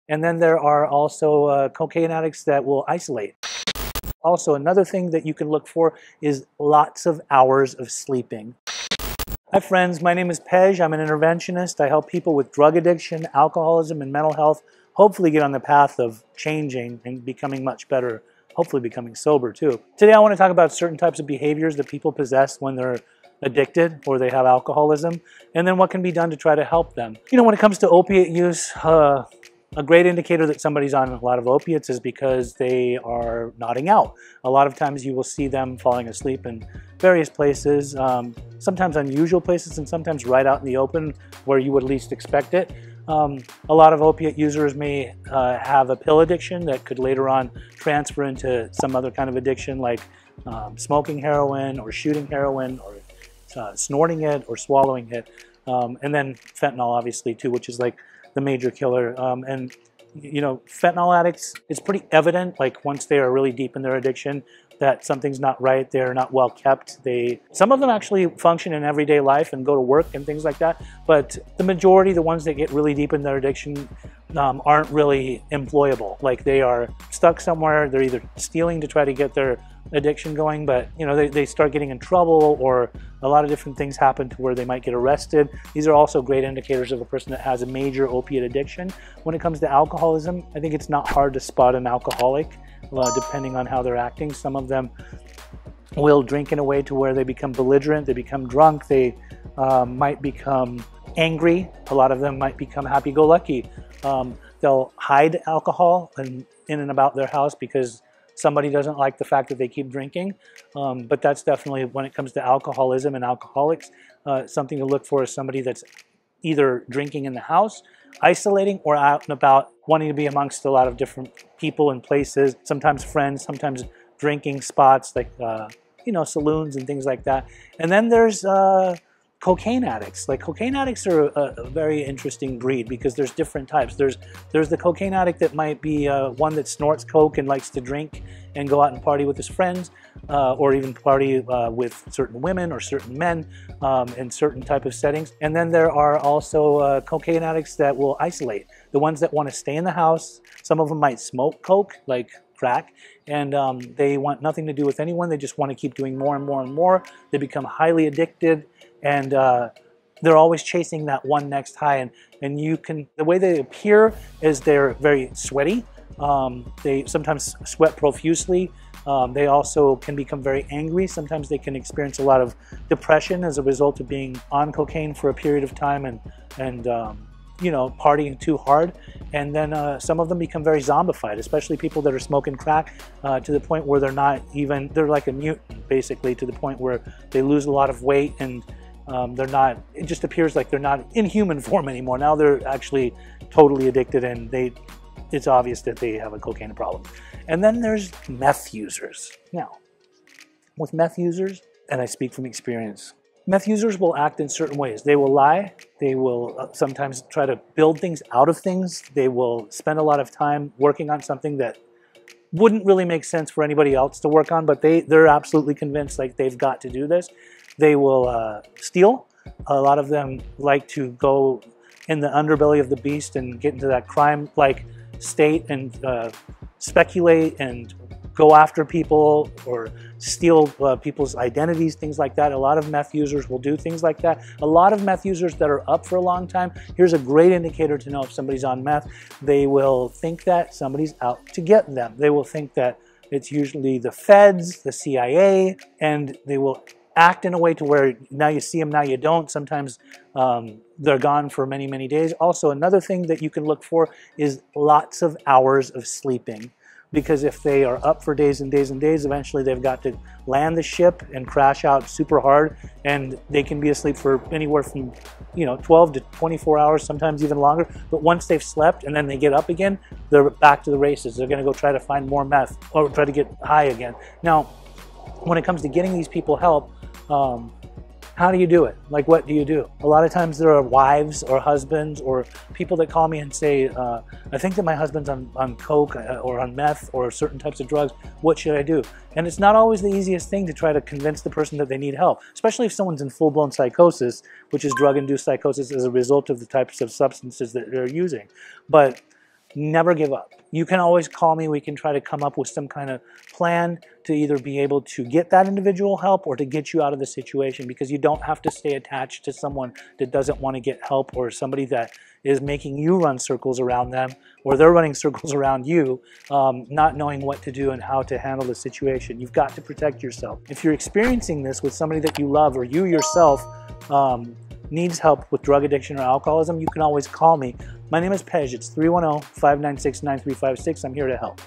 And then there are also cocaine addicts that will isolate. Also, another thing that you can look for is lots of hours of sleeping. Hi friends, my name is PEJ. I'm an interventionist. I help people with drug addiction, alcoholism, and mental health hopefully get on the path of changing and becoming much better, hopefully becoming sober too. Today I want to talk about certain types of behaviors that people possess when they're addicted or they have alcoholism, and then what can be done to try to help them. You know, when it comes to opiate use, a great indicator that somebody's on a lot of opiates is because they are nodding out. A lot of times you will see them falling asleep in various places, sometimes unusual places and sometimes right out in the open where you would least expect it. A lot of opiate users may have a pill addiction that could later on transfer into some other kind of addiction like smoking heroin or shooting heroin or snorting it or swallowing it. And then fentanyl obviously too, which is like the major killer. And you know, fentanyl addicts, it's pretty evident, like once they are really deep in their addiction, that something's not right. They're not well kept. Some of them actually function in everyday life and go to work and things like that. But the majority, the ones that get really deep in their addiction, aren't really employable. Like they are stuck somewhere. They're either stealing to try to get their addiction going, but you know, they start getting in trouble, or a lot of different things happen to where they might get arrested. These are also great indicators of a person that has a major opiate addiction. When it comes to alcoholism, I think it's not hard to spot an alcoholic depending on how they're acting. Some of them will drink in a way to where they become belligerent, they become drunk, they might become angry. A lot of them might become happy-go-lucky. They'll hide alcohol in and about their house because somebody doesn't like the fact that they keep drinking. But that's definitely, when it comes to alcoholism and alcoholics, something to look for is somebody that's either drinking in the house, isolating, or out and about, wanting to be amongst a lot of different people and places, sometimes friends, sometimes drinking spots like, you know, saloons and things like that. And then there's cocaine addicts. Like cocaine addicts are a very interesting breed because there's different types. There's the cocaine addict that might be one that snorts coke and likes to drink and go out and party with his friends, or even party with certain women or certain men in certain type of settings. And then there are also cocaine addicts that will isolate. The ones that want to stay in the house. Some of them might smoke coke, like crack, and they want nothing to do with anyone. They just want to keep doing more and more and more. They become highly addicted, and they're always chasing that one next high. And you can, the way they appear is they're very sweaty. They sometimes sweat profusely. They also can become very angry. Sometimes they can experience a lot of depression as a result of being on cocaine for a period of time and you know, partying too hard. And then some of them become very zombified, especially people that are smoking crack, to the point where they're like a mutant, basically, to the point where they lose a lot of weight and it just appears like they're not in human form anymore. Now they're actually totally addicted, and it's obvious that they have a cocaine problem. And then there's meth users. Now, with meth users, and I speak from experience, meth users will act in certain ways. They will lie. They will sometimes try to build things out of things. They will spend a lot of time working on something that wouldn't really make sense for anybody else to work on, but they're absolutely convinced like they've got to do this. They will steal. A lot of them like to go in the underbelly of the beast and get into that crime-like state and speculate and go after people or steal people's identities, things like that. A lot of meth users will do things like that. A lot of meth users that are up for a long time, here's a great indicator to know if somebody's on meth. They will think that somebody's out to get them. They will think that it's usually the feds, the CIA, and they will act in a way to where now you see them, now you don't. Sometimes they're gone for many, many days. Also, another thing that you can look for is lots of hours of sleeping. Because if they are up for days and days and days, eventually they've got to land the ship and crash out super hard, and they can be asleep for anywhere from 12 to 24 hours, sometimes even longer. But once they've slept and then they get up again, they're back to the races. They're going to go try to find more meth or try to get high again. Now, when it comes to getting these people help, how do you do it? Like, what do you do? A lot of times there are wives or husbands or people that call me and say, I think that my husband's on coke or on meth or certain types of drugs. What should I do? And it's not always the easiest thing to try to convince the person that they need help, especially if someone's in full-blown psychosis, which is drug-induced psychosis as a result of the types of substances that they're using. But never give up. You can always call me. We can try to come up with some kind of plan to either be able to get that individual help or to get you out of the situation, because you don't have to stay attached to someone that doesn't want to get help, or somebody that is making you run circles around them, or they're running circles around you, not knowing what to do and how to handle the situation. You've got to protect yourself. If you're experiencing this with somebody that you love, or you yourself needs help with drug addiction or alcoholism, you can always call me. My name is PEJ. It's 310-596-9356. I'm here to help.